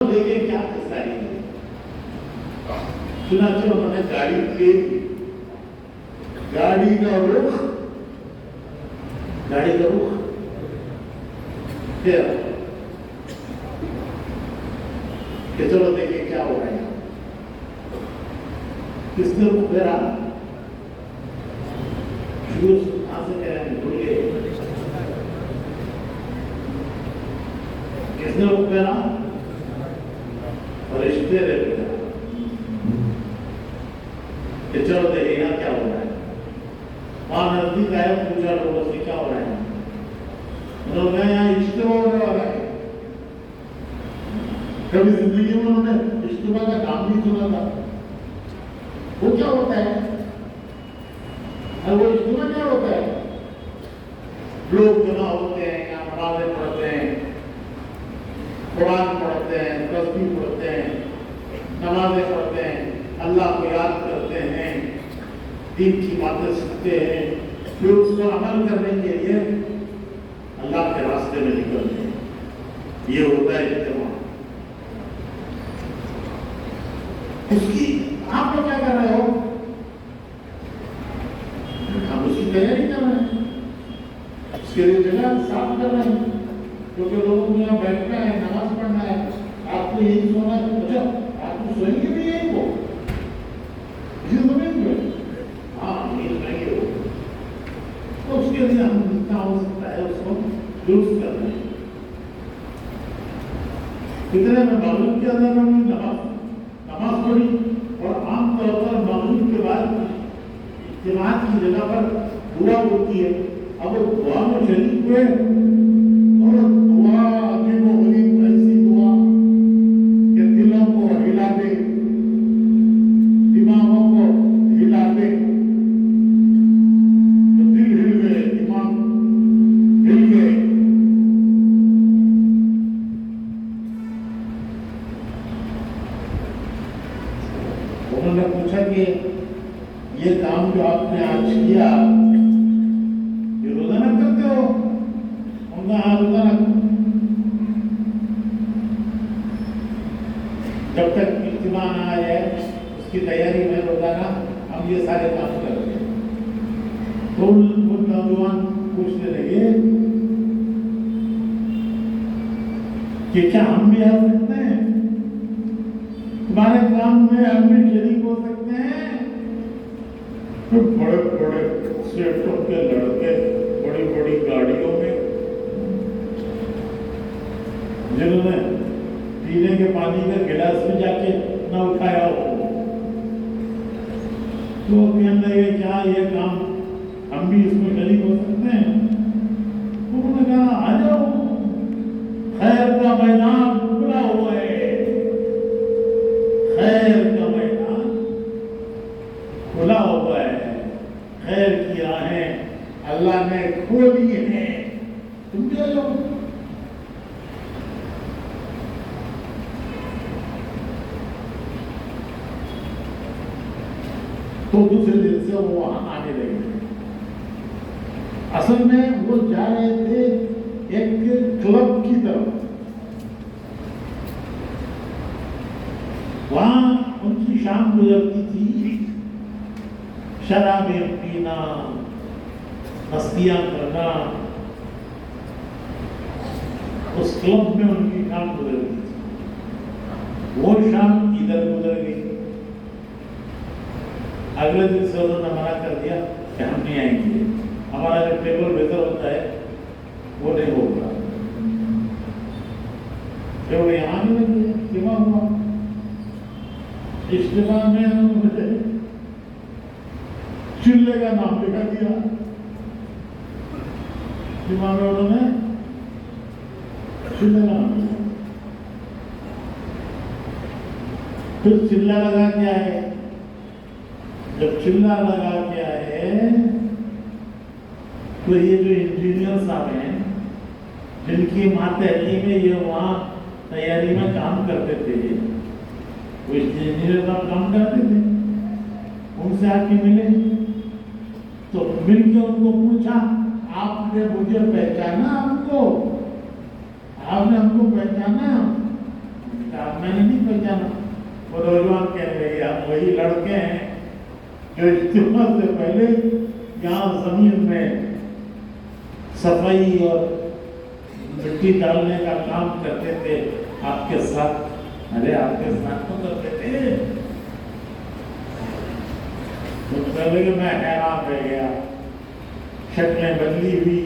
دیکھیں کیا قصہ ہے. چنانچہ انہوں نے گاڑی لے لی. گاڑی کا رخ پھر کہ چلو دیکھیں کیا ہو رہا ہے. کس نے رخ پھیرا؟ شروع کہاں سے کہہ رہے ہیں بھول گئے. کس نے رخ پھیرا؟ فرشتے نے پھیرا کہ چلو دیکھیں گا کیا ہو رہا ہے. وہاں نزدیک آیا, پوچھا لوگوں سے کیا ہو رہا ہے. انہوں نے یہاں اجتماع ہونے والا ہے. کبھی زندگی میں انہوں نے اجتماع کا نام نہیں سنا تھا. وہ کیا ہوتا ہے؟ وہ اجتماع کیا ہوتا ہے؟ لوگ جمع ہوتے ہیں, یہاں نمازیں پڑھتے ہیں, قرآن پڑھتے ہیں, تسبیح پڑھتے ہیں, نمازیں پڑھتے ہیں, اللہ کو یاد کرتے ہیں, دین کی باتیں سنتے ہیں, پھر اس پر عمل کرنے کے لیے اللہ کے راستے میں نکلتے ہیں. یہ ہوتا ہے اجتماع. اس کی آپ لوگ کیا کر رہے ہو؟ ہم اس کی تیاری کر رہے ہیں, اس کے لیے جگہ صاف کر رہے ہیں, کیونکہ لوگوں کو یہاں بیٹھنا ہے, نماز پڑھنا ہے. آپ کو یہی سونا ہے, اچھا آپ کو سوئیں گے بھی یہی کو اسی زمین پہ؟ ہاں یہ سوئیں گے. تو اس کے لیے ہم جتنا ہو سکتا ہے اس کو درست کر رہے ہیں. کتنے میں مغرب کے اندر ہم نے نماز پڑھی, اور عام طور پر مغرب کے بعد اجتماع کی جگہ پر دعا ہوتی ہے. اب وہ دعا میں شریک ہوئے, اور دعا عجیب و غریب ایسی دعا کہ دلوں کو ہلا دے, دماغوں کو ہلا دے. تو دل ہل گئے, دماغ ہل گئے. انہوں نے پوچھا کہ یہ کام جو آپ نے آج کیا یہ روزانہ کرتے ہو؟ ان کا ہاں روزانہ. جب تک اجتماع نہ آ جائے اس کی تیاری میں روزانہ ہم یہ سارے کام کرتے ہیں. تو وہ نوجوان پوچھنے لگے کہ کیا ہم بھی آ سکتے ہیں تمہارے کام میں, ہم بھی شریک ہو سکتے ہیں؟ تو بڑے بڑے سیٹوں کے لڑکے بڑی بڑی گاڑیوں میں, جنہوں نے پینے کے پانی کا گلاس میں جا کے نہ اٹھایا ہو, تو کہنے لگے کیا یہ کام ہم بھی اس میں شریک ہو سکتے ہیں؟ انہوں نے کہا آ جاؤ, خیر کا میدان کھلا ہوا ہے. خیر کا میدان کھلا ہوا ہے, خیر کی راہیں اللہ نے کھولی ہیں, تم کیا جاؤ. تو دوسرے دن سے وہ وہاں آنے لگے. اصل میں وہ جا رہے تھے ایک کلب کی طرف. وہاں ان کی شام گزرتی تھی شرابیں پینا, مستیاں کرنا. اس کلب میں ان کی شام گزرتی تھی. وہ شام ادھر گزر گئی. اگلے دن سے انہوں نے منع کر دیا کہ ہم نہیں آئیں گے, ہمارا جو ٹیبل بہتر ہوتا ہے وہ نہیں ہوگا. ٹیبل یہاں نہیں لگی, اجتماع ہوا. اجتماع میں مجھے چلے کا نام لکھا دیا. اجتماع میں انہوں نے چلے کا نام لکھا. پھر چلا لگا کے آئے. جب چلا لگا کے آئے تو یہ جو انجینئر صاحب ہیں جن کی ماتحتی میں یہ وہاں تیاری میں کام کرتے تھے, وہ انجینئر صاحب کام کرتے تھے, ان سے آ کے ملے. تو مل کے ان کو پوچھا آپ نے مجھے پہچانا؟ آپ نے ہم کو پہچانا؟ میں نے نہیں پہچانا. وہ نوجوان کہنے لگے ہم وہی لڑکے ہیں جو اجتماع سے پہلے یہاں زمین میں صفائی اور مٹی ڈالنے کا کام کرتے تھے آپ کے ساتھ. ارے آپ کے ساتھ تو کرتے تھے. تو پہلے کہ میں حیران رہ گیا. شکلیں بدلی ہوئی,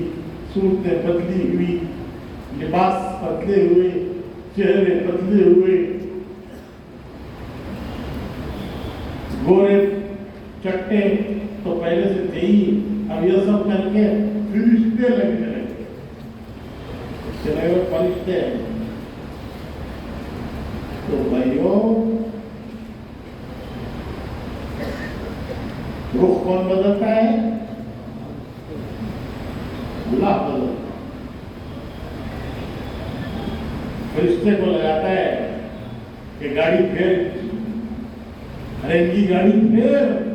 صورتیں بدلی ہوئی, لباس بدلے ہوئے, چہرے بدلے ہوئے, گورے چٹے تو پہلے سے تھے ہی, اب یہ سب کر کے فرشتے لگنے لگے. چلے وہ فرشتے ہیں. تو بھائیو رخ کون بدلتا ہے؟ اللہ بدلتا. فرشتے کو لگاتا ہے کہ گاڑی پھیر, ارے ان کی گاڑی پھیر.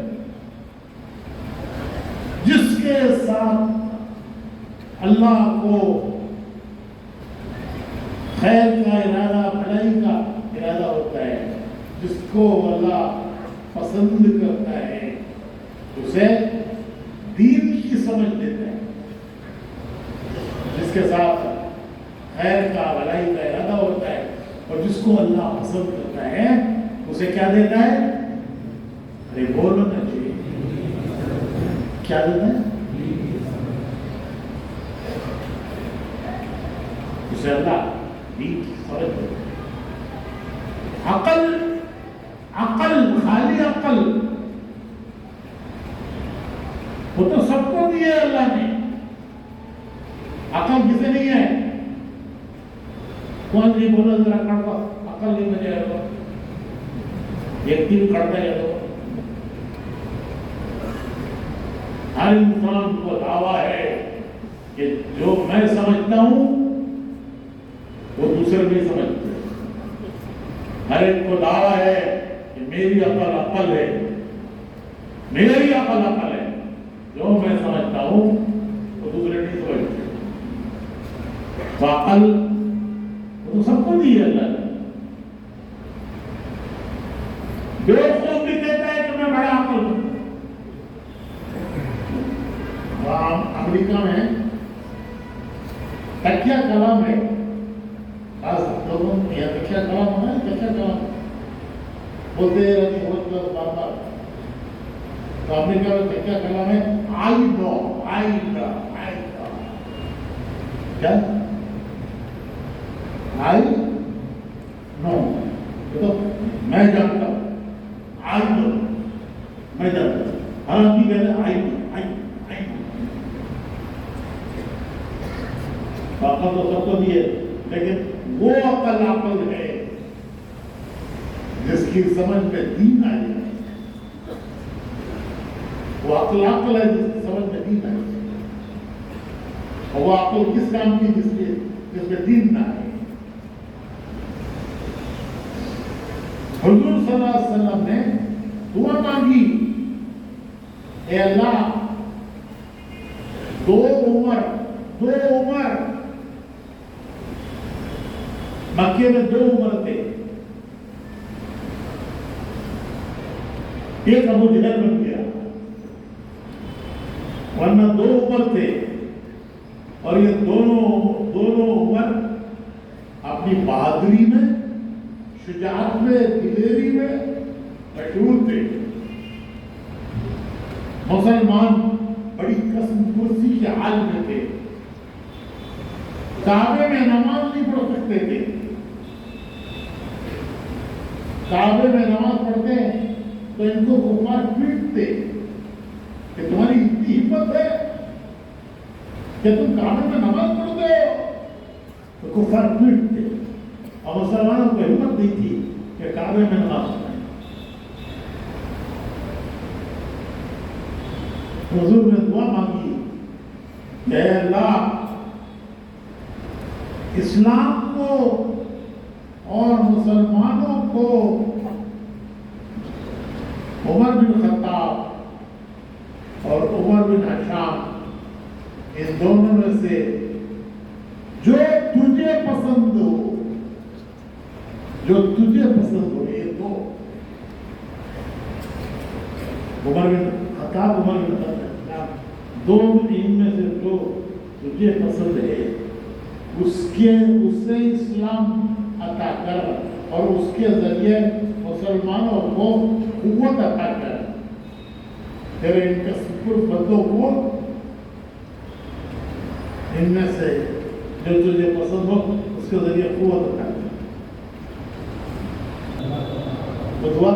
جس کے ساتھ اللہ کو خیر کا ارادہ, بھلائی کا ارادہ ہوتا ہے, جس کو اللہ پسند کرتا ہے, اسے دین کی سمجھ دیتا ہے. جس کے ساتھ خیر کا, بھلائی کا ارادہ ہوتا ہے اور جس کو اللہ پسند کرتا ہے, اسے کیا دیتا ہے؟ ارے بولنا چاہیے. کیا دیتا ہے؟ اسے اللہ دین کی سمجھ دیتا ہے. عقل, عقل, خالی عقل وہ تو سب کو دی ہے اللہ نے. عقل کسے نہیں ہے؟ کون نہیں بولا ذرا کڑوا, عقل نہیں مجھے ہے. ایک دن کڑتا ہے تو ہر انسان کو دعویٰ ہے کہ جو میں سمجھتا ہوں وہ دوسرے نہیں سمجھتے. ہر ایک کو دعویٰ ہے کہ میری عقل عقل ہے, میری عقل عقل ہے, جو میں سمجھتا ہوں وہ دوسرے نہیں سمجھتے. تو عقل تو سب کو دی ہے اللہ نے. بیوقوف بھی کہتا ہے کہ میں بڑا عقل ہوں. امریکہ میں تکیہ کلام ہے. خاص لوگوں کو یہ تکیہ کلام ہونا ہے. تکیہ کلام بولتے رہتے بہت بار بار. تو امریکہ میں تکیہ کلام ہے آئی نو, آئی نو, آئی نو. کیا آئی نو؟ تو میں جانتا ہوں. آئی نو, میں جانتا ہوں. ہر آدمی کہتے ہیں آئی نو, آئی نو. عقل تو سب کو دی ہے, لیکن وہ عقل عقل ہے جس کی سمجھ میں دین آ جائے. وہ عقل عقل ہے جس کی سمجھ میں دین آ جائے. اور وہ عقل کس کام کی جس میں دین نہ آئے. حضور صلی اللہ علیہ وسلم نے دعا مانگی, اے اللہ دو عمر. مکے میں 2 عمر تھے. ایک ابو جہل بن گیا, ورنہ 2 عمر تھے. اور یہ دونوں عمر اپنی بہادری میں, شجاعت میں, دلیری میں مشہور تھے. مسلمان بڑی قسم کرسی کے حال میں تھے. کعبے میں نماز نہیں پڑھ سکتے تھے. کعبے میں نماز پڑھتے تو ان کو کفار پیٹتے کہ تمہاری اتنی ہمت ہے کہ تم کعبے میں نماز پڑھتے ہو. تو کفار پیٹتے, اور مسلمانوں کو ہمت نہیں تھی کہ کعبے میں نماز پڑھیں. حضور نے دعا مانگی کہ اے اللہ اسلام کو اور مسلمانوں کو عمر بن خطاب اور عمر بن ہشام, ان دونوں میں سے جو تجھے پسند ہو, جو تجھے پسند ہو یہ دو. عمر بن خطاب دو ان میں سے جو تجھے پسند ہے اسے اسلام عطا کر اور اس کے ذریعے مسلمانوں کو قوت عطا کر. پھر ان کے سپر بندوں کو ان میں سے جو تجھے پسند ہو اس کے ذریعے قوت عطا کر. بدوا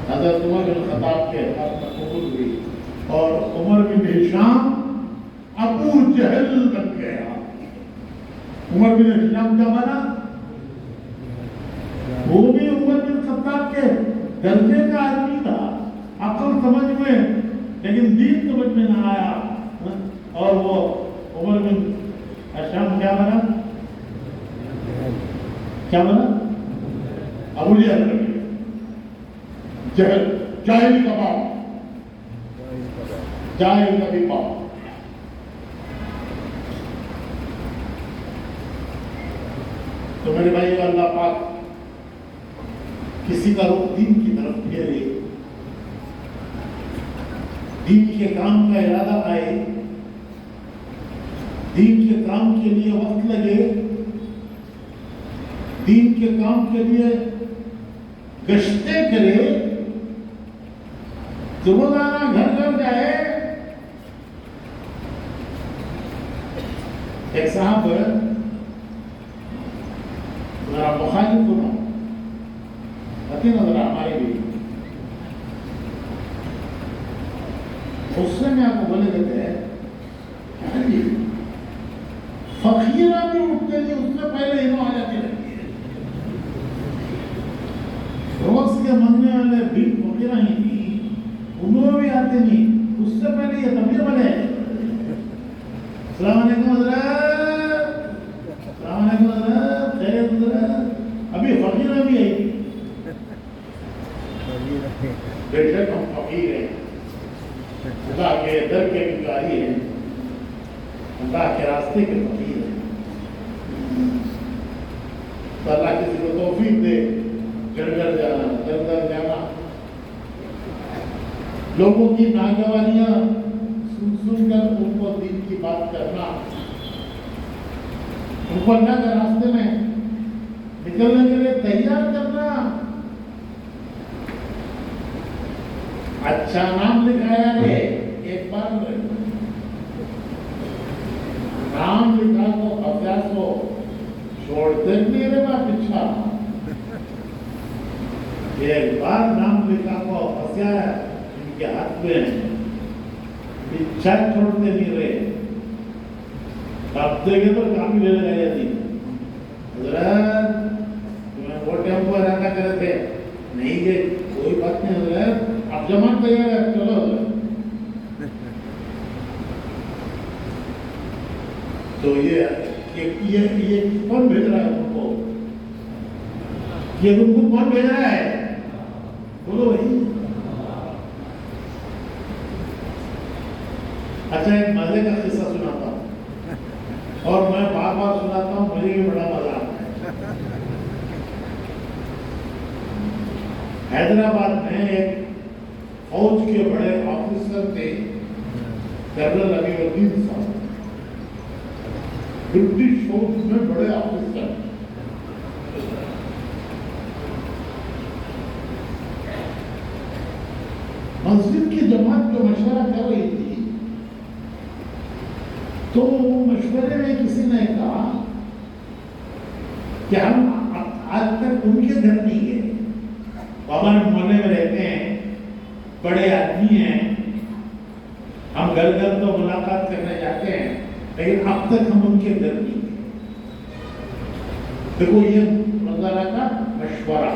حضرت عمر بن خطاب کے ہاتھ میں قبول ہوئی اور عمر بن ہشام ابو جہل بن گیا. عمر بن ہشام کیا بنا؟ وہ بھی عمر بن خطاب کے درجے کا آدمی تھا. عقل سمجھ میں لیکن دین سمجھ میں نہ آیا اور وہ عمر بن ہشام کیا بنا؟ کیا بنا؟ ابو جہل بن گیا. جہل جاہل کا باپ، جاہل کا بھی باپ. تو میرے بھائی اللہ پاک کسی کا رخ دین کی طرف پھیرے، دین کے کام کا ارادہ آئے، دین کے کام کے لیے وقت لگے، دین کے کام کے لیے گشتیں کرے، روزانہ گھر گھر جائے. ایک صاحب ذرا بخاری کو نا آتی نا ذرا ہمارے بھی اس سے میں آپ کو بولے دیتے ہیں فقیرہ بھی اٹھتے نہیں، اس سے پہلے انہوں آ جاتی رہتی ہے. روز کے منگنے والے بھی فقیرہ ہی نہیں، انہوں بھی آتے نہیں، اس سے پہلے یہ تبلیغ والے السلام علیکم حضرت، السلام علیکم حضرت، خیریت حضرت. ابھی فقیرہ بھی آئی. بے شک ہم فقیر ہیں، اللہ کے در کے بھکاری ہیں، اللہ کے راستے کے فقیر ہیں. تو اللہ کسی کو توفیق دے گھر گھر جانا، گھر گھر جانا، لوگوں کی ناگوانیاں سن کر ان کو دین کی بات کرنا، ان کو اللہ کے راستے میں نکلنے کے لیے تیار کرنا. اچھا نام لکھایا ہے، ایک بار نام لکھا تو ابیاس کو چھوڑتے نہیں رہے گا پیچھا. ایک بار نام لکھا کو پھنسیا ان کے ہاتھ میں پیچھا چھوڑتے نہیں رہے. آپ دیکھیں تو کافی لے لگائی جاتی. حضرت تمہیں وہ ٹیمپو رہنا کرے تھے نہیں گئے، کوئی بات نہیں حضرت آپ جمع تیار ہے چلو حضرت. تو یہ کون بھیج رہا ہے ان کو؟ یہ تم کو کون بھیج رہا ہے؟ بولو بھائی. اچھا ایک مزے کا قصہ سناتا ہوں اور میں بار بار سناتا ہوں، مجھے بھی بڑا مزہ آتا ہے. حیدرآباد میں ایک فوج کے بڑے آفیسر تھے جنرل علی الدین صاحب، برٹش فوج میں بڑے آفیسر. مسجد کی جماعت جو مشورہ کر رہی تھی تو مشورے میں کسی نے کہا کہ ہم آج تک ان کے گھر نہیں گئے، ہمارے محلے میں رہتے ہیں، بڑے آدمی ہیں، ہم گھر گھر تو ملاقات کرنے جاتے ہیں لیکن اب تک ہم ان کے گھر نہیں گئے. دیکھو یہ منظرہ کا مشورہ،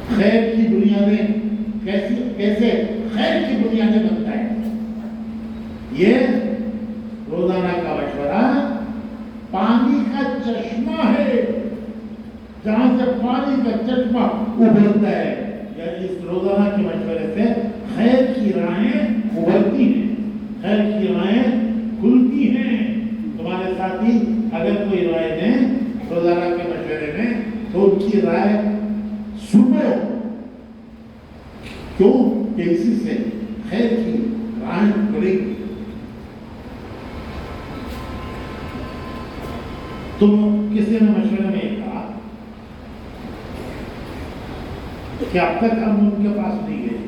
خیر کی بنیادیں کیسے خیر کی بنیادیں بنتا ہے. یہ روزانہ کا مشورہ پانی کا چشمہ ہے، جہاں سے پانی کا چشمہ ابھرتا ہے. یعنی اس روزانہ کے مشورے سے خیر کی راہیں ابھرتی ہیں، خیر کی راہیں کھلتی ہیں. تمہارے ساتھی اگر کوئی رائے دیں وزراء کے مشورے میں تو ان کی رائے سنو، کیوں کہ اسی سے خیر کی رائے کھلے گی۔ تو کسی نے مشورے میں یہ کہا کہ اب تک ہم ان کے پاس نہیں گئے،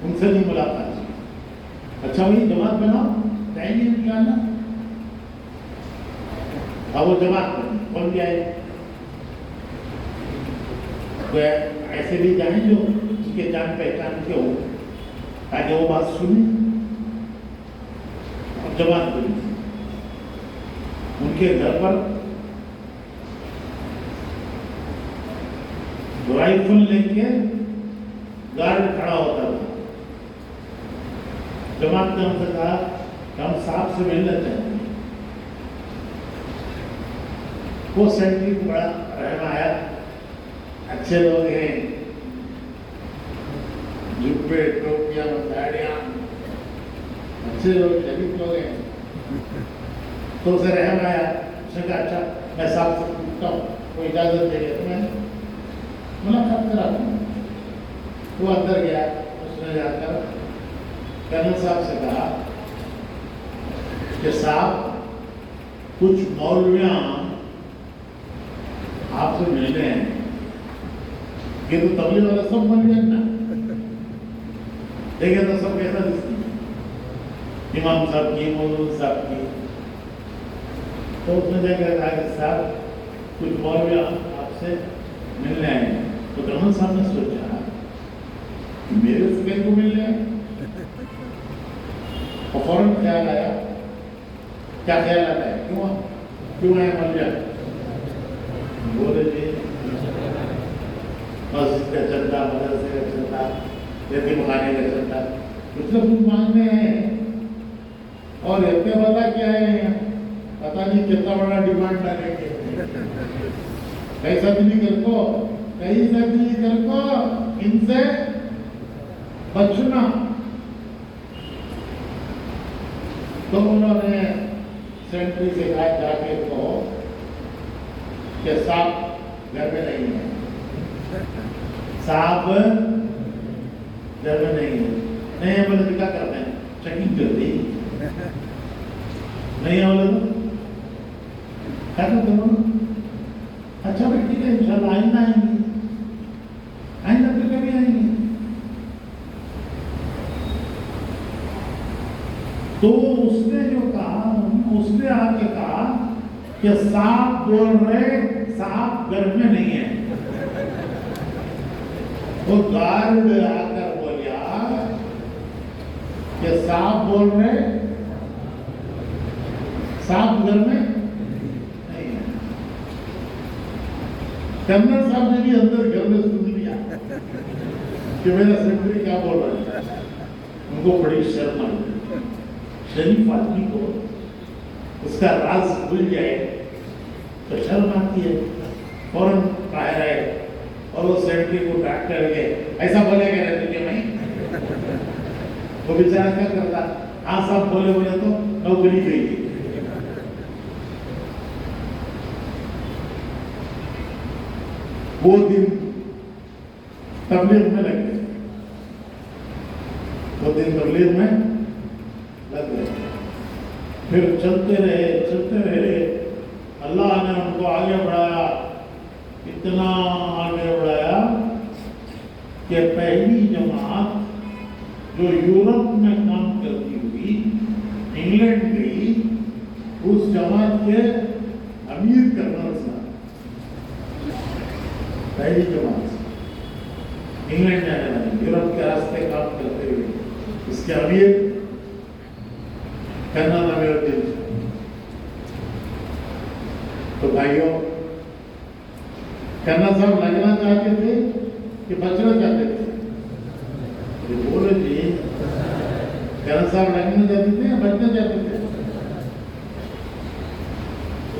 ان سے نہیں ملاقات کی۔ اچھا وہی جماعت بناؤ، چاہیے انشاءاللہ۔ اب وہ جماعت بن جائے، ایسے بھی جائیں جو اس کے جان پہچان کے ہو تاکہ وہ بات سنیں اور جماعت بنی۔ ان کے گھر پر رائفل لے کے گارڈ کھڑا ہوتا تھا۔ جماعت نے ہم سے کہا کہ ہم صاحب سے ملنا چاہتے ہیں۔ وہ سیکٹری کو بڑا رحم آیا، اچھے لوگ ہیں، جبے ٹوپیاں داڑیاں، اچھے لوگ شریف لوگ ہیں۔ تو اسے رحم آیا، اس نے کہا اچھا میں صاحب سے پوچھتا ہوں، کوئی اجازت دے گا تو میں ملاقات کرا دوں۔ وہ اندر گیا، اس نے جا کر کرنل صاحب سے کہا کہ صاحب کچھ مولویاں آپ سے ملنے ہیں۔ یہ تو تبلیغ والا سب بن گئے نا، دیکھیں تو سب کیسا دستی ہے، امام صاحب کی، مولوی صاحب کی۔ تو اس نے جا کر کہا کہ صاحب کچھ مولویاں آپ سے ملنے آئے ہیں۔ تو کرنل صاحب نے سوچا میرے سے کہیں کو ملنے آئے، اور فوراً خیال آیا، کیا خیال آتا ہے، کیوں آئے مولویا؟ بولے جی مسجد کا چندہ، مدرسے کا چندہ، یتیم خانے کا چندہ، کچھ نہ کچھ مانگنے ہیں، اور اتنے بتا کیا ہے، پتا نہیں کتنا بڑا ڈیمانڈ ڈالیں گے۔ کیسا دلی کر کو ان سے بچنا۔ تو انہوں نے سیکٹری سے کہا جا کے کو کہ صاحب گھر میں نہیں ہے، صاحب گھر میں نہیں ہے۔ نہیں ہے بولے تو کیا کرتے ہیں، چیکنگ کر دی، نہیں ہے بولے تو کیا کرتے ہیں؟ اچھا بھائی ٹھیک ہے، انشاءاللہ آئندہ آئیں گے، آئندہ پھر کبھی آئیں گے۔ تو اس نے جو کہا، اس نے آ کے کہا کہ صاحب بول رہے صاحب گھر میں نہیں ہے۔ وہ گارڈ آ کر بولیا کہ صاحب بول رہے صاحب گھر میں نہیں ہے۔ کرنل صاحب نے بھی اندر گھر میں سن لیا کہ میرا سیکرٹری کیا بول رہا ہے۔ ان کو بڑی شرم آئی۔ شریف آدمی کو اس کا راز بھول جائے تو شرم آتی ہے، فوراً باہر آئے اور وہ سیکرٹری کو ڈانٹ کر کے ایسا بولے گا رہے تجھے میں، وہ بیچارہ کیا کرتا، ہاں صاحب بولے بولے تو نوکری گئی۔ وہ دن تبلیغ میں لگ گئے، وہ دن تبلیغ میں لگ گئے، پھر چلتے رہے، اللہ نے ان کو آگے بڑھایا، اتنا آگے بڑھایا کہ پہلی جماعت جو یورپ میں کام کرتی ہوئی انگلینڈ گئی، اس جماعت کے امیر کرنل صاحب، پہلی جماعت انگلینڈ جانے والی، یورپ کے راستے کام کرتے ہوئے اس کے امیر کرنل امیر الدین صاحب۔ تو بھائیوں، کرنل صاحب لگنا چاہتے تھے کہ بچنا چاہتے تھے؟ بولے جی، کرنل صاحب لگنا چاہتے تھے یا بچنا چاہتے تھے؟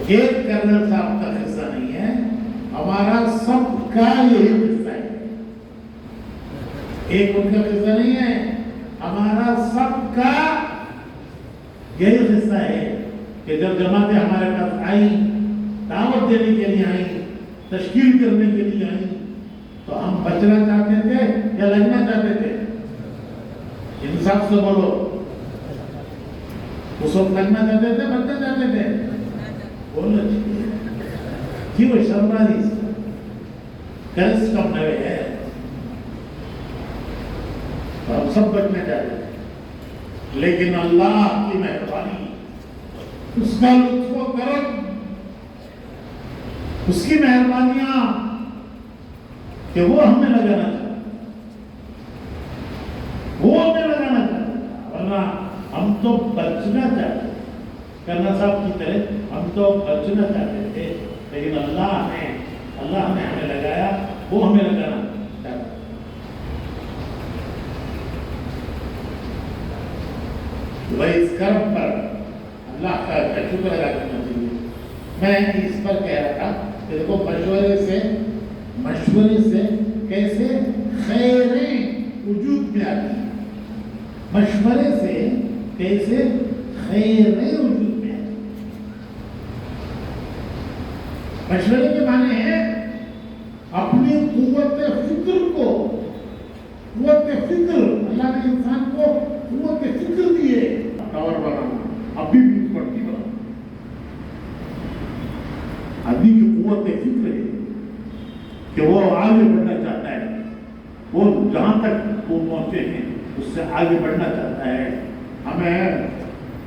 ایک کرنل صاحب کا قصہ نہیں ہے، ہمارا سب کا یہی قصہ ہے۔ ایک ان کا قصہ نہیں ہے، ہمارا سب کا یہی قصہ ہے کہ جب جماعتیں ہمارے پاس آئیں، دعوت دینے کے لیے آئیں، تشکیل کرنے کے لیے آئی تو ہم بچنا چاہتے تھے یا لگنا چاہتے تھے؟ انصاف سے بولو، اس وقت لگنا چاہتے تھے بچنا چاہتے تھے؟ بولو جی وہ شرماری کرس کم نوے ہے تو ہم سب بچنا چاہتے تھے، لیکن اللہ کی مہربانی، اس کا لطف و کرم، اس کی مہربانیاں کہ وہ ہمیں لگانا چاہتا، وہ ہمیں لگانا چاہتا، ورنہ ہم تو بچنا چاہتے، کرنا صاحب کی طرح ہم تو بچنا چاہتے تھے، لیکن اللہ نے ہمیں لگایا، وہ ہمیں لگانا چاہتا۔ بھائی اس کرم پر اللہ کا شکر ادا کرنا چاہیے۔ میں اس پر کہہ رہا تھا کہ دیکھو مشورے سے کیسے خیریں وجود میں آتی ہیں، مشورے سے کیسے خیریں وجود میں آتی ہیں۔ مشورے کے معنی ہے اپنی قوت فکر، اللہ نے انسان کو قوت فکر دیے، ٹاور بنانا، ابھی بھی پڑتی بنانا، آدمی کی قوت فکر ہے کہ وہ آگے بڑھنا چاہتا ہے، وہ جہاں تک وہ پہنچے ہیں اس سے آگے بڑھنا چاہتا ہے۔ ہمیں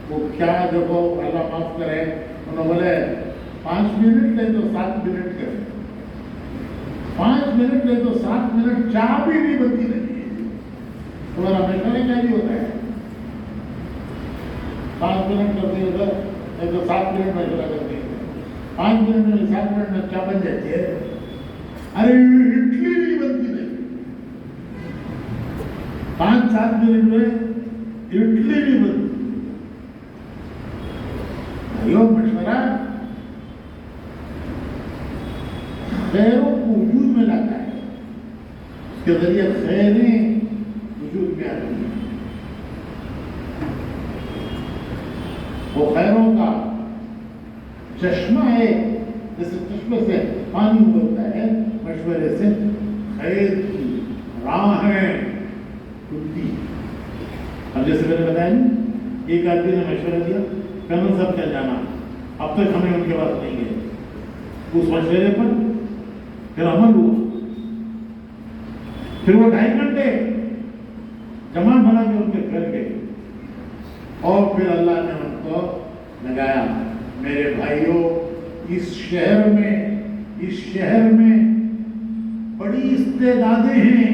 وہ کیا دیکھو اللہ معاف کرے، انہوں بولے 5 منٹ لے تو 7 منٹ کرے، 5 منٹ لے تو 7 منٹ، چاہ بھی نہیں بنتی نہیں ہے۔ تمہارا مشورہ کیا نہیں ہوتا ہے، 5 منٹ کرتے ادھر لے تو 7 منٹ مشورہ کرتے ہیں، 5 منٹ میں 7 منٹ میں چاہ بن جاتی ہے۔ ارے اڈلی نہیں بنتی نہیں، 5-7 منٹ میں اڈلی نہیں بنتی۔ بھائیو مشورہ خیروں کو وجود میں لاتا ہے، اس کے ذریعے خیریں وجود میں آتی ہیں۔ وہ خیروں کا چشمہ ہے، جیسے چشمے سے پانی ابلتا ہے، مشورے سے خیر کی راہیں کھلتی۔ اب جیسے میں نے بتایا نہیں، ایک آدمی نے مشورہ دیا کرنل صاحب چل جانا، اب تک ہمیں ان کے پاس نہیں گئے، اس مشورے پر پھر عمل ہوا، پھر وہ 2.5 گھنٹے جمع بنا کے ان کے گھر گئے، اور پھر اللہ نے ان کو لگایا۔ میرے بھائیوں، اس شہر میں بڑی استعدادیں ہیں،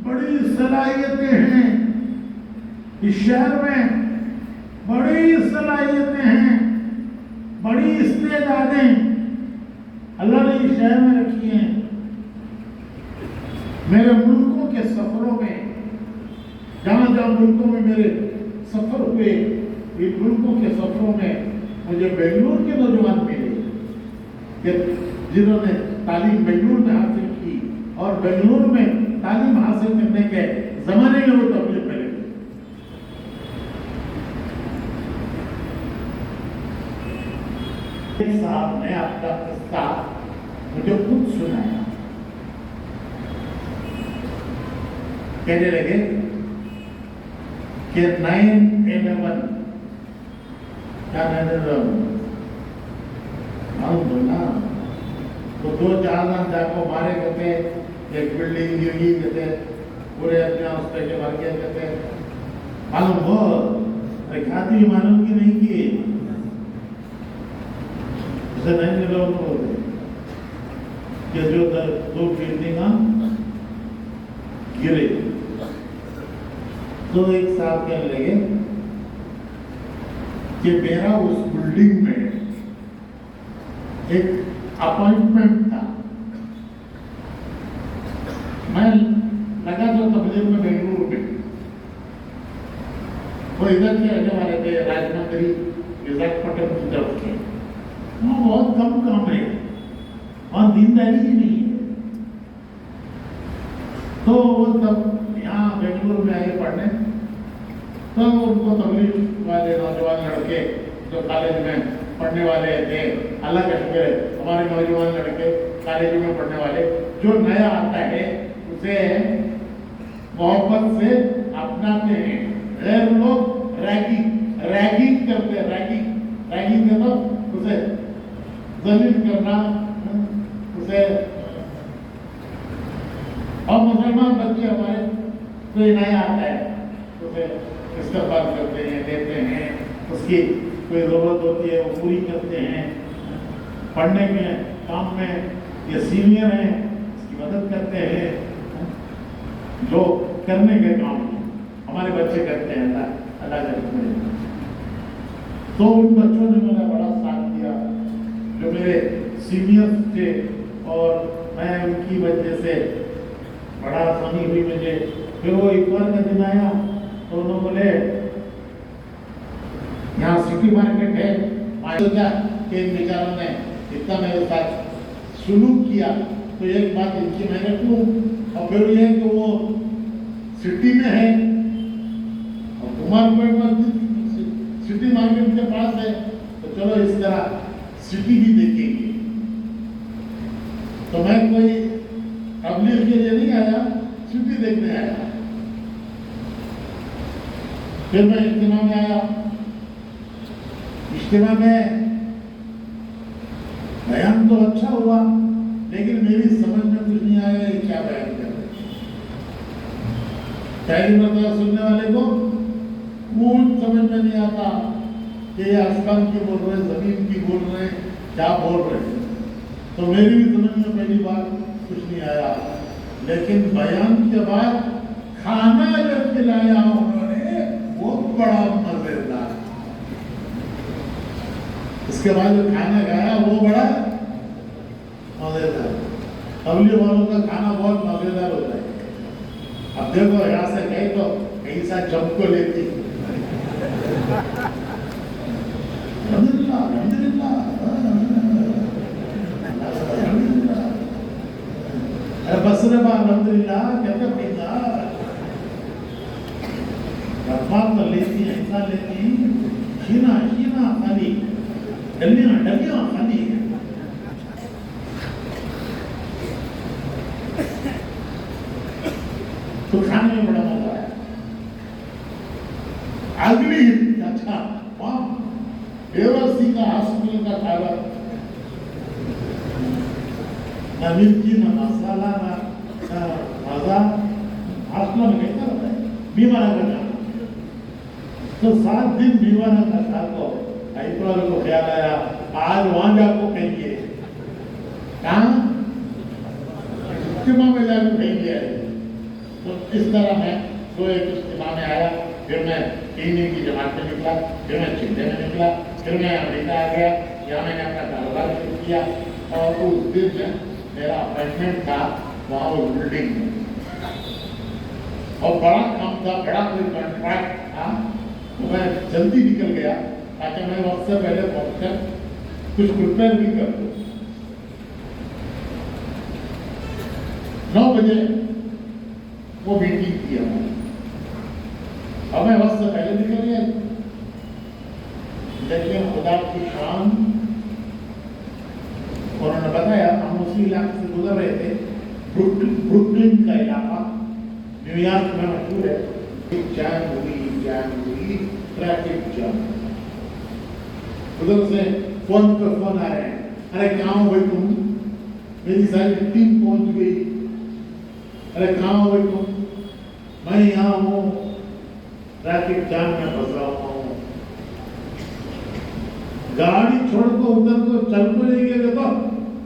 بڑی صلاحیتیں ہیں، اس شہر میں بڑی صلاحیتیں ہیں، بڑی استعدادیں اللہ نے اس شہر میں رکھی ہیں۔ میرے ملکوں کے سفروں میں، جہاں ملکوں میں میرے سفر ہوئے، ان ملکوں کے سفروں میں مجھے بنگلور کے نوجوان ملے جنہوں نے تعلیم بنگلور میں حاصل کی، اور بنگلور میں تعلیم حاصل کرنے کے زمانے میں وہ تبلیغ میں لگے۔ ایک صاحب نے اپنا قصہ مجھے خود سنایا، کہنے لگے کہ 9/11 کیا 9/11 بولنا تو 2 جہازاں جا کو مارے کہتے، ایک بلڈنگ گری کہتے، پورے اپنے اس پہ کے مر گئے کہتے، معلوم ہو کھاتی معلوم کی نہیں کی، اسے 9/11 بولتے کہ جو 2 بلڈنگاں گرے۔ تو ایک صاحب کہنے لگے کہ میرا اس بلڈنگ میں ایک اپوائنٹمنٹ تھا، میں لگا تو تبلیغ میں بنگلور میں، وہ ادھر کے رہنے والے تھے، راجمندری وزاکپٹنم کی طرف کے، وہاں بہت کم کام ہے، وہاں دینداری ہی نہیں ہے، تو وہ تب یہاں بنگلور میں آئے پڑھنے، تو ان کو تبلیغ والے نوجوان لڑکے جو کالج میں پڑھنے والے تھے اللہ کا شکر ہے ہمارے نوجوان لڑکے کالجوں میں پڑھنے والے جو نیا آتا ہے اسے محبت سے اپناتے ہیں. غیر لوگ ریگنگ کرتے ہیں. ریگنگ کے تو اسے ذلیل کرنا اسے. اور مسلمان بچے ہمارے کوئی نیا آتا ہے اسے استقبال کرتے ہیں, دیتے ہیں, اس کی کوئی ضرورت ہوتی ہے وہ پوری کرتے ہیں. پڑھنے میں کام میں یہ سینئر ہیں اس کی مدد کرتے ہیں. جو کرنے کے کام ہمارے بچے کرتے ہیں اللہ کرتے ہیں. تو ان بچوں نے میرا بڑا ساتھ دیا جو میرے سینئر تھے اور میں ان کی وجہ سے بڑا آسانی ہوئی مجھے. پھر وہ اتوار کا دن آیا تو انہوں بولے یہاں سٹی مارکیٹ ہے. میں سوچا کہ ان بیچاروں نے اتنا میرے ساتھ سلوک کیا تو ایک بات ان کی میں رکھوں. اور پھر یہ کہ وہ سٹی میں ہے اور کمار پیٹ مسجد سٹی مارکیٹ کے پاس ہے تو چلو اس طرح سٹی بھی دیکھیں گے. تو میں کوئی تبلیغ کے لیے نہیں آیا, سٹی دیکھنے آیا. پھر میں اجتماع میں آیا. اجتماع میں بیان تو اچھا ہوا لیکن میری سمجھ میں کچھ نہیں آیا یہ کیا بیان کر رہے. پہلی مرتبہ سننے والے کو کچھ سمجھ میں نہیں آتا کہ یہ آسمان کی بول رہے, زمین کی بول رہے, کیا بول رہے. تو میری بھی سمجھ میں پہلی بار کچھ نہیں آیا. لیکن بیان کے بعد کھانا جب کھلایا انہوں نے وہ بڑا مزیدار. اس کے بعد جو کھانا کھایا وہ بڑا مزیدار. تبلیغ والوں کا کھانا بہت مزیدار ہوتا ہے. اب دیکھو یہاں سے گئے تو کہیں سا جم کو لیتی. بسرے با الحمدللہ کہتے پیتا رفاق تو لیتی ایسا لیتی شینا خالی ڈلیاں خالی. تو کھانے میں بڑا مزہ آیا. اگلی اچھا وہاں بیورسی کا ہاسپٹل کا کھانا نہ مرچی نہ مسالہ نہ مزہ. ہاسپٹل میں کہتا ہوتا ہے بیمارہ کا کھانا. تو 7 دن بیمارہ کا کھا تو ایتوار کو خیال آیا آج وہاں جا کو کہیں گے کہاں اجتماع میں جا کو کہیں گے. تو اس طرح میں تو ایک اجتماع میں آیا. پھر میں 3 دن کی جماعت میں نکلا. پھر میں چندے میں نکلا. پھر میں امریکہ آ گیا. یہاں میں نے اپنا کاروبار شروع کیا. اور اس دن میں میرا اپائنٹمنٹ تھا وہاں وہ بلڈنگ میں اور بڑا کام تھا, بڑا کوئی کنٹریکٹ تھا. تو میں جلدی نکل گیا تاکہ میں وقت سے پہلے پہنچ کر کچھ پریپیئر بھی کر دوں. 9 بجے وہ میٹنگ کی ہماری. اور میں وقت سے پہلے نکل گیا. لیکن خدا کی شان انہوں نے بتایا ہم اسی علاقے سے گزر رہے تھے. بروکلن کا علاقہ نیو یارک میں مشہور ہے. جام ہوئی ٹریفک جام. ادھر سے فون پر فون آ رہے ہیں, ارے کہاں ہو بھائی تم, میری ساری ٹیم پہنچ گئی. ارے کہاں ہو بھائی تم, میں یہاں ہوں ٹریفک جام میں پھنسا ہوں. گاڑی چھوڑ کو ادھر تو چل کو نہیں گئے تو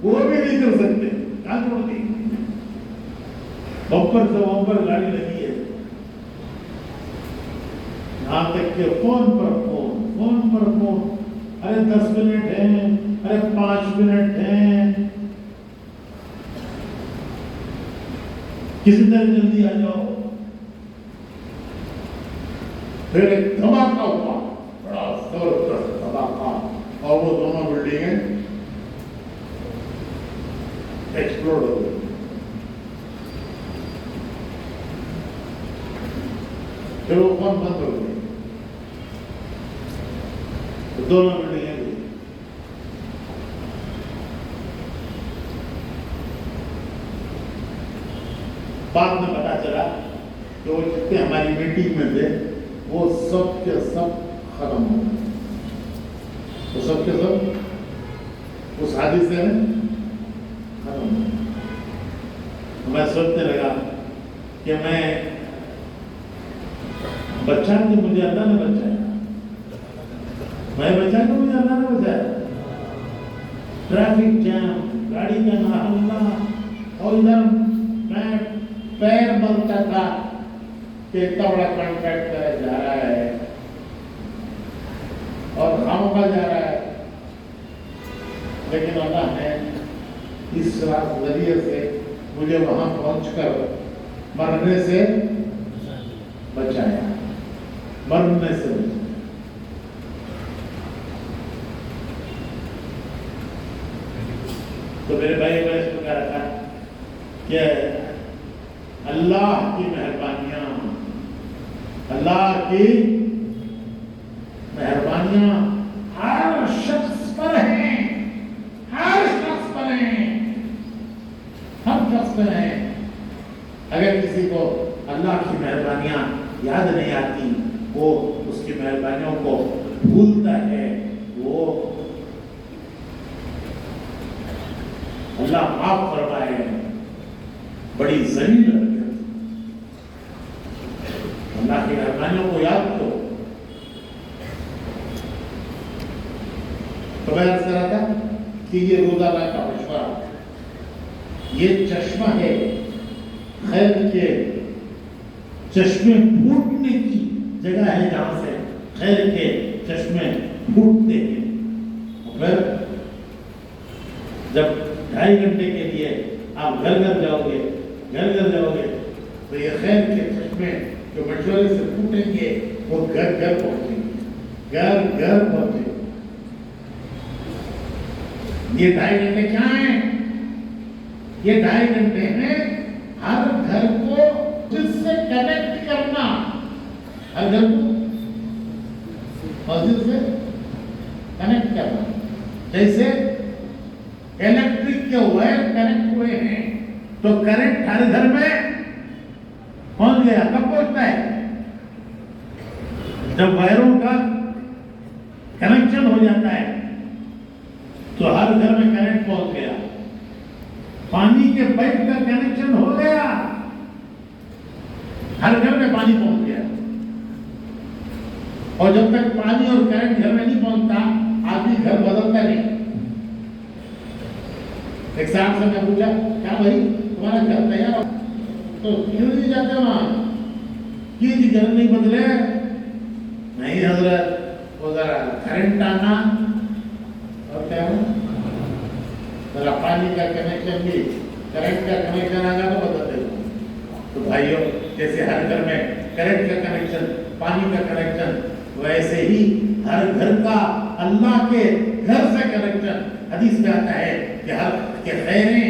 وہ بھی نہیں کر سکتے. کہاں چھوڑ دی, بمپر سے بمپر گاڑی لگی ہے. یہاں تک کہ فون پر فون, ارے 10 منٹ ہیں, ارے 5 منٹ ہیں, کسی طرح جلدی آ جاؤ. پھر ایک دھماکہ ہوا, بڑا زبردست دھماکہ, اور وہ دونوں بلڈنگیں ایکسپلوڈ ہو گئی. پھر وہ فون بند ہو گئی, دونوں بلڈنگیں. بعد میں پتا چلا کہ وہ جتنے ہماری میٹنگ میں تھے وہ سب کے سب ختم ہو گئے، وہ سب کے سب اس حادثے میں ختم ہو گئے۔ میں سوچنے لگا کہ میں بچہ کہ مجھے اللہ نے بچایا، میں بچہ کہ مجھے اللہ نے بچایا۔ ٹریفک جام، گاڑی کا نہ ہلنا، اور ادھر میں پیر بنتا تھا کہ اتنا بڑا کانٹریکٹ جا رہا ہے اور خامخواہ جا رہا ہے، لیکن اللہ نے اس ذریعے سے مجھے وہاں پہنچ کر مرنے سے بچایا، مرنے سے بچایا۔ تو میرے بھائی میں اس کو کہہ رہا تھا کہ اللہ کی مہربانیاں، اللہ کی مہربانیاں ہر شخص پر ہیں، ہر شخص پر ہیں، ہر شخص پر ہیں۔ اگر کسی کو اللہ کی مہربانیاں یاد نہیں آتی، وہ اس کی مہربانیوں کو بھولتا ہے، وہ اللہ معاف فرمائے بڑی ذلیل ہے۔ اللہ کی مہربانیوں کو یاد کرو۔ تو میں عرض کر رہا تھا کہ یہ روزانہ کا مشورہ، یہ چشمہ ہے خیر کے، چشمے پھوٹنے کی جگہ ہے جہاں سے خیر کے چشمے پھوٹتے ہیں۔ اور پھر جب 2.5 گھنٹے کے لیے آپ گھر گھر جاؤ گے، گھر گھر جاؤ گے، تو یہ خیر کے چشمے جو مشورے سے پھوٹیں گے وہ گھر گھر پہنچیں گے، گھر گھر پہنچیں گے۔ یہ 2.5 گھنٹے کیا ہیں؟ یہ 2.5 گھنٹے ہیں ہر گھر کو جس سے کنیکٹ کرنا، ہر گھر کو مسجد سے کنیکٹ کرنا۔ جیسے الیکٹرک کے وائر کنیکٹ ہوئے ہیں تو کرنٹ ہر گھر میں پہنچ گیا۔ کب پہنچتا ہے؟ جب وائروں کا کنیکشن ہو جاتا ہے تو ہر گھر میں کرنٹ پہنچ گیا۔ پانی کے پائپ کا کنیکشن ہو گیا، ہر گھر میں پانی پہنچ گیا۔ اور جب تک پانی اور کرنٹ گھر میں نہیں پہنچتا آدمی گھر بدلتا نہیں۔ ایک صاحب سے میں پوچھا، کیا بھائی تمہارا گھر تیار ہو تو کیوں نہیں جاتے وہاں؟ کیوں جی گھر نہیں بدلے؟ نہیں حضرت، وہ ذرا کرنٹ آنا اور کیا ہو ذرا پانی کا کنیکشن بھی، کرنٹ کا کنیکشن آگا تو بدل دے گا۔ تو بھائیوں، جیسے ہر گھر میں کرنٹ کا کنیکشن، پانی کا کنیکشن، ویسے ہی ہر گھر کا اللہ کے گھر سے کنیکشن۔ حدیث میں آتا ہے کہ ہر کے خیریں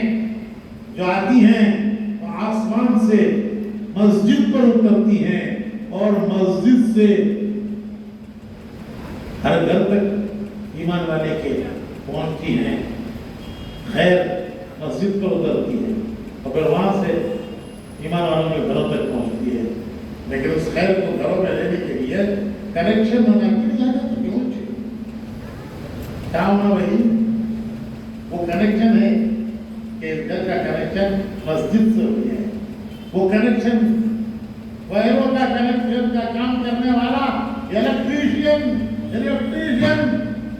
جو آتی ہیں وہ آسمان سے مسجد پر اترتی ہیں اور مسجد سے ہر گھر تک ایمان والے کے پہنچتی ہیں۔ خیر مسجد پر اترتی ہے اور پھر وہاں سے ایمان والوں کے گھروں تک پہنچتی ہے۔ لیکن اس خیر کو گھروں میں لینے کے لیے کنیکشن ہونا کیوں چاہیے؟ کیا ہونا وہی وہ کنیکشن ہے کہ گھر کا کنیکشن مسجد سے ہو جائے۔ وہ کنیکشن وائروں کا کنیکشن کا کام کرنے والا الیکٹریشین،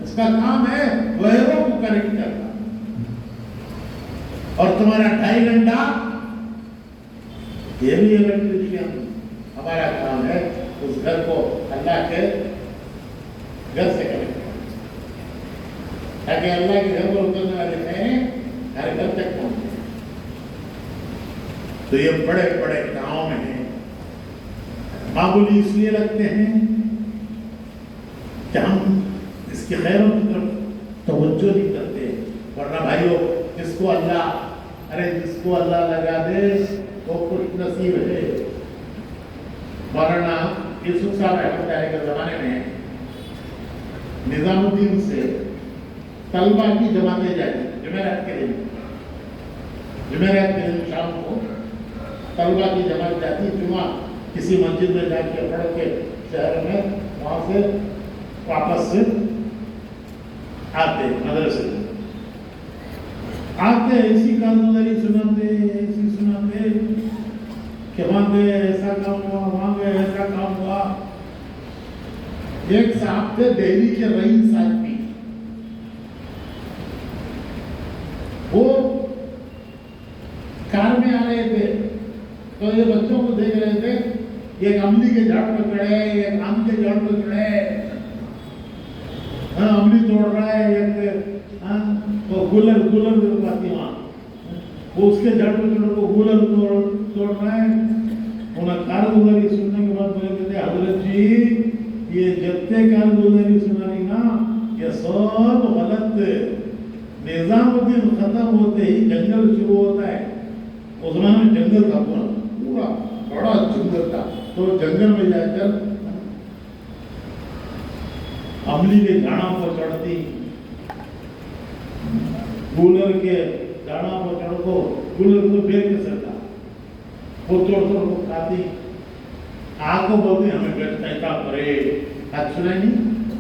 اس کا کام ہے وائروں کو کنیکٹ کرنا۔ اور تمہارا 2.5 گھنٹہ یہ بھی الیکٹریشین ہمارا کام ہے، اس گھر کو اللہ کے گھر سے کنیکٹ کرنا تاکہ اللہ کے گھر پر اترنے والے خیریں ہر گھر تک پہنچے۔ تو یہ بڑے بڑے کام ہیں، معمولی اس لیے لگتے ہیں کہ ہم اس کی خیروں کی طرف توجہ نہیں کرتے۔ ورنہ بھائیوں، جس کو اللہ لگا دے وہ خوش نصیب ہے۔ مولانا یوسف صاحب رحمۃ اللہ علیہ کے زمانے میں نظام الدین سے طلبہ کی جماعتیں جاتی، جمعرات کے دن شام کو طلبا کی جماعت جاتی جمعہ کسی مسجد میں جا کے پڑھ کے شہر میں وہاں سے واپس سے آتے مدرسے میں آتے ایسی کارگزاری سناتے کہ وہاں پہ ایسا کام ہوا وہاں پہ ایسا کام ہوا. ایک صاحب تھے دہلی کے رئیس آدمی, وہ کار میں آ رہے تھے تو یہ بچوں کو دیکھ رہے تھے, ایک املی کے جھاڑ پہ کھڑے ہے, ایک آم کے جھاڑ پہ کھڑے ہے, املی توڑ رہا ہے, ایک گولر باتی وہاں وہ اس کے جھاڑ پہ کھڑے کو گولر توڑ رہا ہے. انہیں کارگزاری سننے کے بعد بولے کہتے حضرت جی یہ جتنے کارگزاری سنانی نا یہ سب غلط. نظام الدین ختم ہوتے ہی جنگل شروع ہوتا ہے. اس زمانے میں جنگل تھا پورا بڑا جنگل تھا, تو جنگل میں جا کر املی کے جھاڑوں پر چڑھتی, گولر کے جھاڑوں پر چڑھ کو گولر کو پھیر کے سکتا, وہ توڑ کو کھاتی. آگ کو بولتے ہمیں گٹتا ایسا کرے, حد سنا نہیں,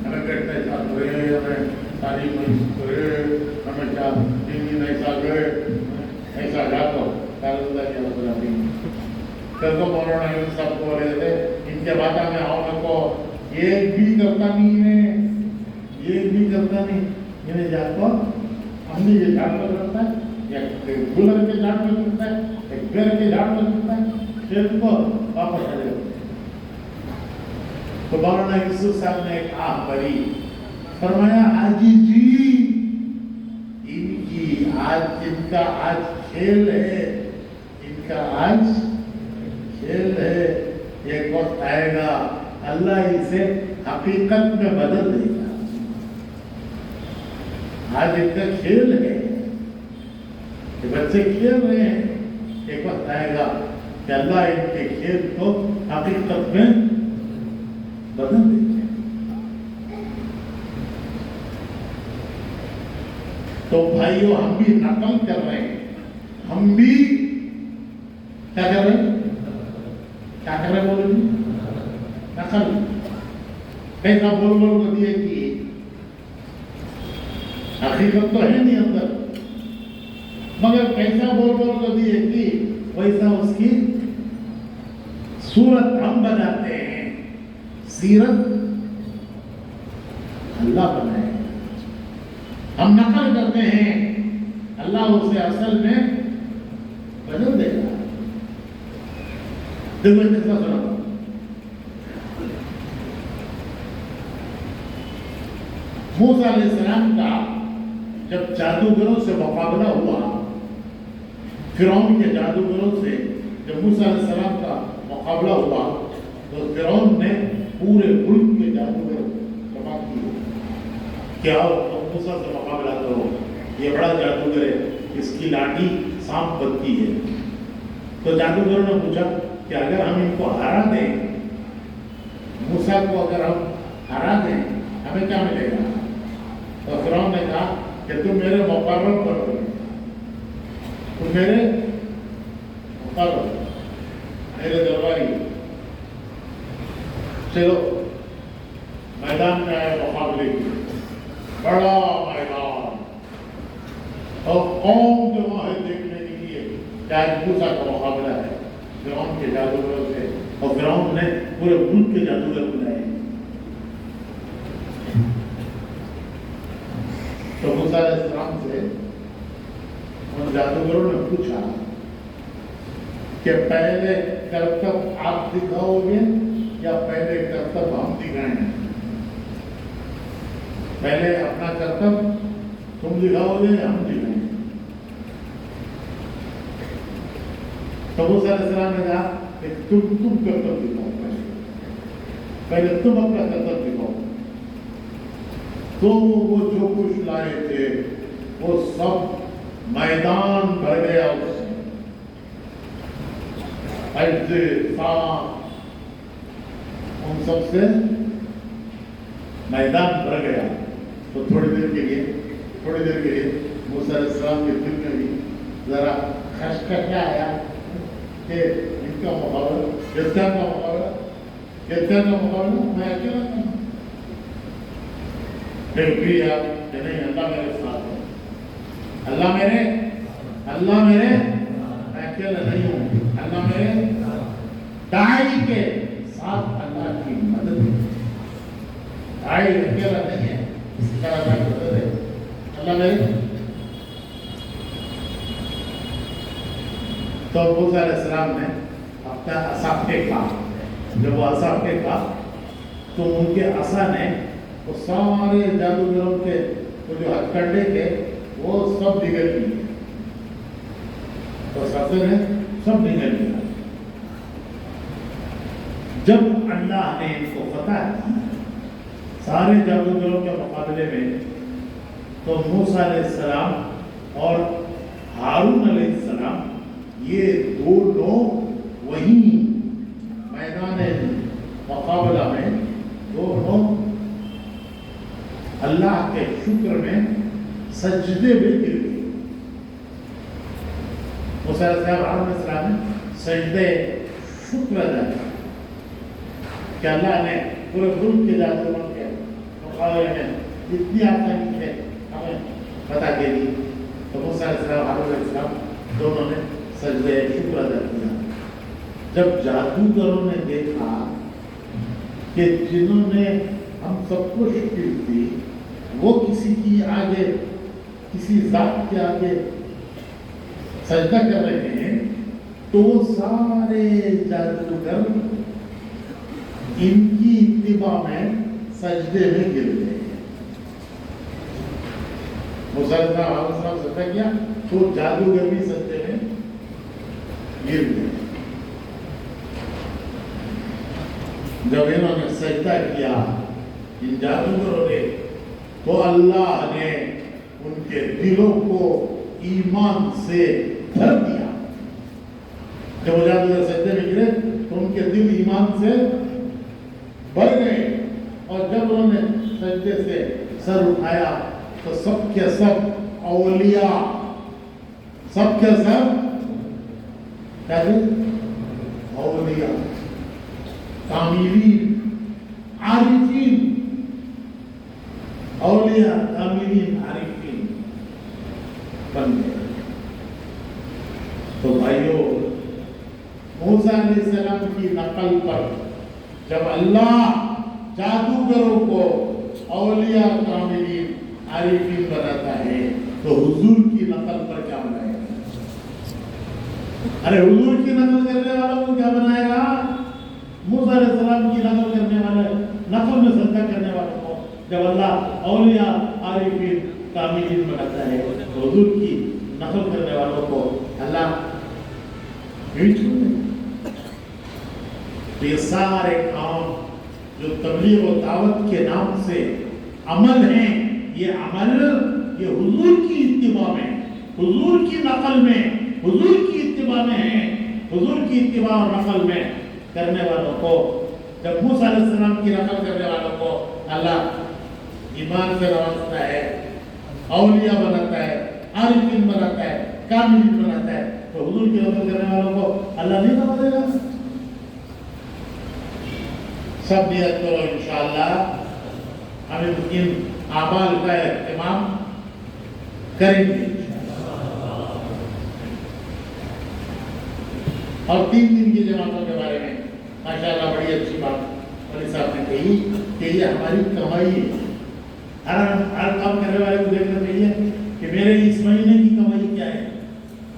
ہمیں گٹتا ایسا کرے, ہمیں تعلیم کرے, ہمیں کیا دین ایسا کرے, ایسا جاتا کارگزاری کیا بتاتی. کل کو مولانا یہ سب کو بولے تھے ان کے باتیں میں آؤں کو ایک بھی کرتا نہیں ہے, ایک بھی کرتا نہیں. انہیں جاتا املی کے جھاڑ پر کرتا ہے, ایک گولر کے جھاڑ پر کرتا ہے, ایک بیل کے جھاڑ پر کرتا ہے, پھر کو واپس آ جاتا. تو مولانا یوسف صاحب نے ایک آہ بھری, فرمایا حاجی جی ان کی آج ان کا آج کھیل ہے, ان کا آج کھیل ہے. ایک وقت آئے گا اللہ اسے حقیقت میں بدل دے گا. آج ان کا کھیل ہے, یہ بچے کھیل رہے ہیں, ایک وقت آئے گا کہ اللہ ان کے کھیل کو حقیقت میں بدل دے گا. تو بھائیو ہم بھی نقل کر رہے ہیں, ہم بھی کیا کر رہے ہیں, کیا کر رہے بولے جی, نقل. پیسہ بول کو دیے کہ حقیقت تو ہے نہیں اندر, مگر پیسہ بول کو دیے کہ ویسا اس کی صورت ہم بناتے ہیں, سیرت اللہ بنائے. ہم نقل کرتے ہیں, اللہ اسے اصل میں بدل دے گا. دیکھو ایک قصہ سنا, موسیٰ علیہ السلام کا جب جادوگروں سے مقابلہ ہوا, فرعون کے جادوگروں سے جب موسیٰ علیہ السلام کا مقابلہ ہوا, تو فرعون نے پورے ملک کے جادوگر جمع کیے کہ آؤ موسیٰ سے مقابلہ کرو, یہ بڑا جادوگر ہے, اس کی لاٹھی سانپ بنتی ہے. تو جادوگروں نے پوچھا کہ اگر ہم ان کو ہرا دیں, موسیٰ کو اگر ہم ہرا دیں ہمیں کیا ملے گا؟ تو فرعون نے کہا کہ تم میرے مقرر پر ہو, تم میرے مقرر, میرے درباری. چلو میدان میں آئے مقابلے کی, بڑا میدان, اور قوم جمع ہے دیکھنے کے لیے کہ آج موسیٰ کا مقابلہ ہے فرعون کے جادوگروں سے. اور فرعون نے پورے ملک کے جادوگر بلائے. تو موسیٰ علیہ السلام سے ان جادوگروں نے پوچھا کہ پہلے کرتب آپ دکھاؤ گے یا پہلے کرتب ہم دکھائیں؟ پہلے اپنا کرتب تم دکھاؤ گے یا ہم دکھائیں؟ تو موسیٰ علیہ السلام نے کہا کہ تم کرتب دکھاؤ, پہلے تم اپنا کرتب دکھاؤ. تو وہ جو کچھ لائے تھے وہ سب میدان بھر گیا اس سے, ایسے سانپ ان سب سے میدان بھر گیا. تو تھوڑی دیر کے لیے موسیٰ علیہ السلام کے دل میں بھی ذرا خشکشا آیا کہ ان کا مقابلہ جدہ کا مقابلہ میں اکیلا کروں. پھر بھی آپ کہ نہیں اللہ میرے ساتھ ہے, اللہ میرے میں اکیلا نہیں ہوں, اللہ میرے داعی کے ساتھ اللہ کی مدد ہے. داعی اکیلا نہیں ہے, اس کا اللہ کی مدد ہے. اللہ میرے تو موسیٰ علیہ السلام نے اپنا عصا پھینکا. جب وہ عصا پھینکا تو ان کے عصا نے وہ سارے جادوگروں کے وہ جو ہتھ کنڈے تھے وہ سب نگل لیے. تو سب نگل لیا. جب اللہ نے ان کو فتح سارے جادوگروں کے مقابلے میں, تو موسیٰ علیہ السلام اور ہارون علیہ السلام یہ دونوں وہی میدان مقابلہ میں دونوں اللہ کے شکر میں سجدے میں گر گئے. موسیٰ علیہ السلام ہارون علیہ السلام نے سجدے شکر ادا کیا کہ اللہ نے پورے ملک کے جادوگروں کے مقابلے میں اتنی آسانی سے ہمیں بتا کے دی. تو موسیٰ علیہ السلام ہارون علیہ السلام دونوں نے سجدے شکر ادا کیا. جب جادوگروں نے دیکھا کہ جنہوں نے ہم سب کو شکست دی وہ کسی کی آگے, کسی ذات کے آگے سجدہ کر رہے ہیں, تو وہ سارے جادوگر ان کی اتباع میں سجدے میں گر گئے. موسیٰ علیہ السلام سجدہ کیا تو جادوگر بھی سجدے میں گر گئے. جب انہوں نے سجدہ کیا ان جادوگروں نے, تو اللہ نے ان کے دلوں کو ایمان سے بھر دیا. جب وہ جادوگر سجدے میں گرے تو ان کے دل ایمان سے بھر گئے, اور جب انہوں نے سجدے سے سر اٹھایا تو سب کے سب اولیاء, سب کے سب اولیاء, کاملین, عارفین, اولیاء کاملین عارفین بن گئے. تو بھائیو, موسیٰ علیہ السلام کی نقل پر جب اللہ جادوگروں کو اولیاء کاملین عارفین بناتا ہے تو حضور کی نقل پر کیا بنائے گا؟ ارے حضور کی نقل کرنے والوں کو کیا بنائے گا؟ موسیٰ علیہ السلام کی نقل کرنے والے, نقل میں سجدہ کرنے والوں کو جب اللہ اولیاء عارفین کاملین بناتا ہے تو حضور کی نقل کرنے والوں کو اللہ یہی چھوڑ دے. یہ سارے کام جو تبلیغ و دعوت کے نام سے عمل ہیں, یہ عمل یہ حضور کی اتباع میں, حضور کی نقل میں, حضور کی اتباع میں ہیں. حضور کی اتباع اور نقل میں کرنے والوں کو, جب موسیٰ علیہ السلام کی نقل کرنے والوں کو اللہ ایمان سے نوازتا ہے, اولیاء بناتا ہے, عارفین بناتا ہے, کاملین بناتا ہے, تو حضور کی نقل کرنے والوں کو اللہ نہیں نوازے گا؟ سب نیت کرو انشاءاللہ ہم ان اعمال کا اہتمام کریں گے. اور 3 دن کی جماعتوں کے بارے میں ماشاءاللہ بڑی اچھی بات مولوی صاحب نے کہی کہ یہ ہماری کمائی ہے. ہر کام کرنے والے کو دیکھنا چاہیے کہ میرے اس مہینے کی کمائی کیا ہے.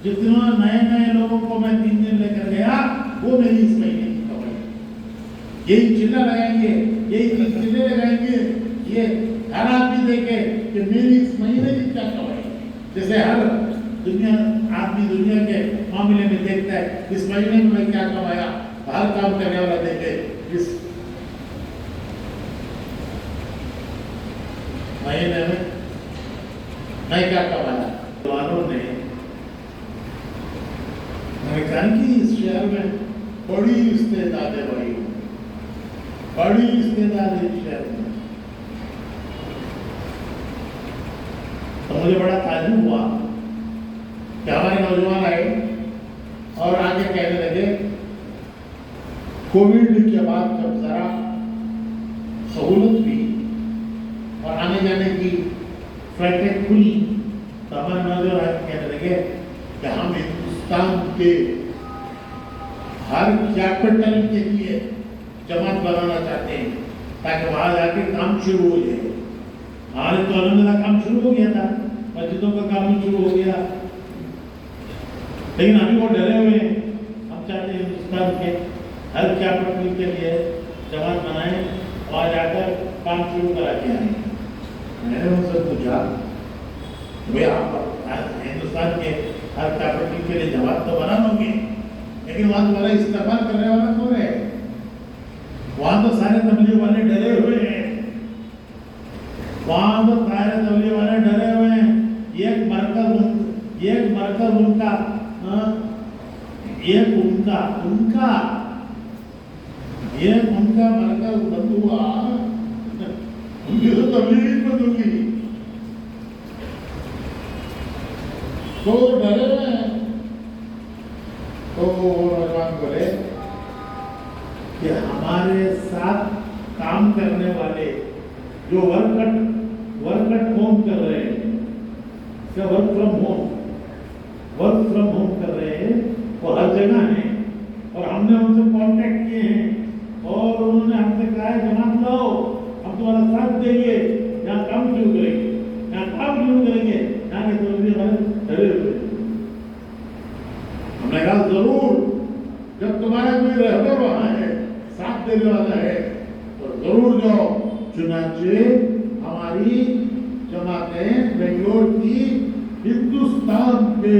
جتنا نئے لوگوں کو میں 3 دن لے کر گیا وہ میری اس مہینے کی کمائی. یہی چلہ لگائیں گے, یہی چلے لگائیں گے, یہ ہر آدمی دیکھے کہ میری اس مہینے کی کیا کمائی. جیسے ہر آدمی دنیا کے معاملے میں دیکھتا ہے اس مہینے میں کیا کمایا, ہر کام کرنے والا دیکھے اس مہینے میں کیا کمایا. جوانوں نے کہا کہ اس شہر میں بڑی استعداد ہے بھائی, بڑی استعداد ہے اس شہر میں. تو مجھے بڑا تعجب ہوا کہ ہمارے نوجوان آئے اور آگے کہنے لگے لگے کووڈ کے بعد جب ذرا سہولت ہوئی اور آنے جانے کی فلائٹیں کھلی تو ہمارے نوجوان کہنے لگے کہ ہم ہندوستان کے ہر کیپٹل کے لیے جماعت بنانا چاہتے ہیں تاکہ وہاں جا کے کام شروع ہو جائے. ہمارے تو الحمدللہ کام شروع ہو گیا تھا, مسجدوں کا کام شروع ہو گیا, لیکن ابھی وہ ڈرے ہوئے ہیں. ہم چاہتے ہیں ہندوستان کے ہر کیپٹل کے لیے جماعت بنائیں, وہاں جا کر کام شروع کرا کے آئیں. میں نے ان سے پوچھا بھائی آپ ہندوستان کے ہر کیپٹل کے لیے جماعت تو بنا لو گے, لیکن وہاں تمہارا استعمال کرنے والا کون ہے؟ وہاں تو سارے تبلیغ والے ڈرے ہوئے ہیں, وہاں تو سارے تبلیغ والے ڈرے ہوئے ہیں. ایک مرکز ان کا مرکز بند ہوا, ان کی تو تبلیغ بند ہوگی. تو ڈرے ہوئے ہیں. تو وہ نوجوان بولے کہ ہمارے ساتھ کام کرنے والے جو ورک ایٹ ہوم کر رہے ہیں, ورک فرام ہوم کر رہے ہیں, وہ ہر جگہ ہیں, اور ہم نے ان سے کانٹیکٹ کیے ہیں اور انہوں نے ہم سے کہا ہے جماعت لاؤ, ہم تمہارا ساتھ دیں گے, یہاں کام شروع کریں گے, یہاں کے تبلیغ والے ڈرے ہوئے. ہم نے کہا ضرور, جب تمہارا کوئی رہبر وہاں ہے, ساتھ دینے والا ہے, تو ضرور جاؤ. چنانچہ ہماری جماعتیں بنگلور کی ہندوستان کے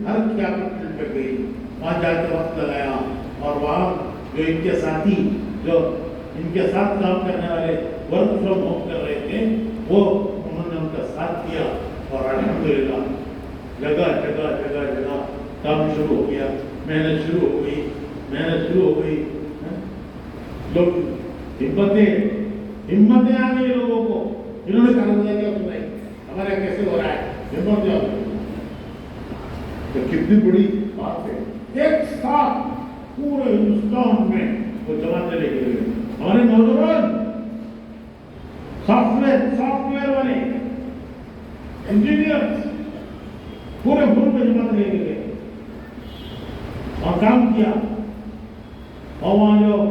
ہر کیپٹل پہ گئی, وہاں جا کے وقت لگایا, اور وہاں جو ان کے ساتھی جو ان کے ساتھ کام کرنے والے ورک فرام ہوم کر رہے تھے, وہ انہوں نے ان کا ساتھ کیا, اور الحمدللہ جگہ جگہ کام شروع ہو گیا, محنت شروع ہو گئی. لوگ ہمتیں آ گئی لوگوں کو, انہوں نے کہا کیا سنائی ہمارے کیسے ہو رہا ہے, ہمت آ گئی. تو کتنی بڑی بات ہے, ایک ساتھ پورے ہندوستان میں وہ جماعتیں لے کے گئے. ہمارے نوجوان سافٹ ویئر والے انجینئر پورے ملک میں جماعت لے کے گئے, وہاں کام کیا. اور وہاں جو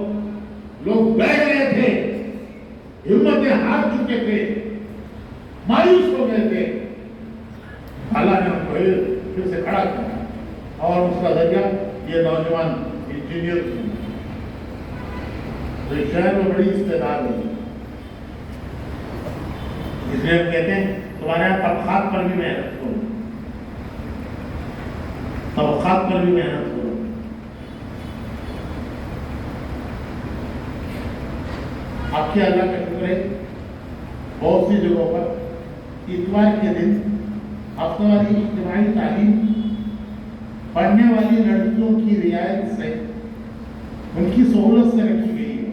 لوگ بیٹھ گئے تھے, ہمتیں ہار چکے تھے, مایوس ہو گئے تھے, اللہ نے ان کو پھر سے کھڑا کیا, اور اس کا ذریعہ یہ نوجوان انجینئر تو شہر میں بڑی استعداد ہے. اس لیے ہم کہتے ہیں تمہارے یہاں طبقات پر بھی محنت کرو, طبقات پر بھی محنت کرو. آپ کے اللہ کا شکر ہے, بہت سی جگہوں پر اتوار کے دن ہفتہ واری اجتماعی تعلیم پڑھنے والی لڑکیوں کی رعایت سے, ان کی سہولت سے رکھی گئی ہے,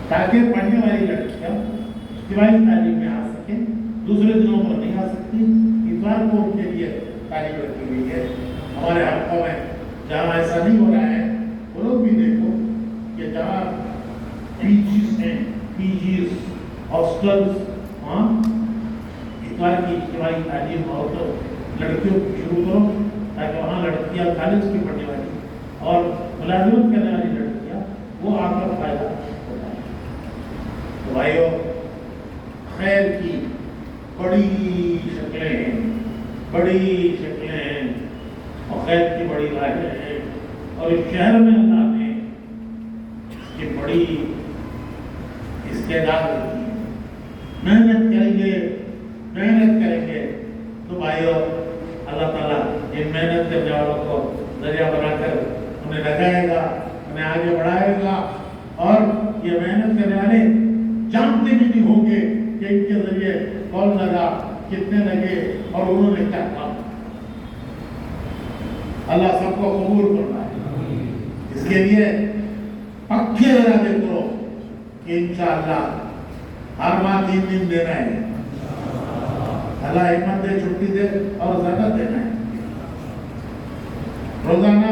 تاکہ پڑھنے والی لڑکیاں اجتماعی تعلیم میں آ سکیں. دوسرے دنوں پر نہیں آ سکتی, اتوار کو ان کے لیے تعلیم رکھی گئی ہے. ہمارے حلقوں میں جہاں ایسا نہیں ہو رہا ہے, وہ لوگ بھی دیکھو کہ جہاں پی جیز ہاسٹلس, اتوار کی اجتماعی تعلیم عورتوں لڑکیوں کو شروع کرو, تاکہ وہاں لڑکیاں کالج کی پڑھنے والی اور ملازمت کرنے والی لڑکیاں وہ آ کر فائدہ اٹھائیں. تو بھائیو, خیر کی بڑی شکلیں ہیں اور خیر کی بڑی راہیں ہیں, اور اس شہر میں اللہ نے اس کی بڑی استعداد رکھی ہے. محنت کریں گے تو بھائیو اللہ تعالیٰ ان محنت کرنے والوں کو ذریعہ بنا کر انہیں لگائے گا, انہیں آگے بڑھائے گا, اور یہ محنت کرنے والے جانتے بھی نہیں ہوں گے کہ ان کے ذریعے کون لگا, کتنے لگے, اور انہوں نے کیا کام. اللہ سب کو قبول کرنا ہے. اس کے لیے پکے ارادے کرو کہ انشاءاللہ ہر ماہ 3 دن دینا ہے. اللہ ہمت دے, چھٹی دے, اور زیادہ دینا ہے. روزانہ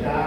4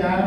4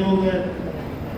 2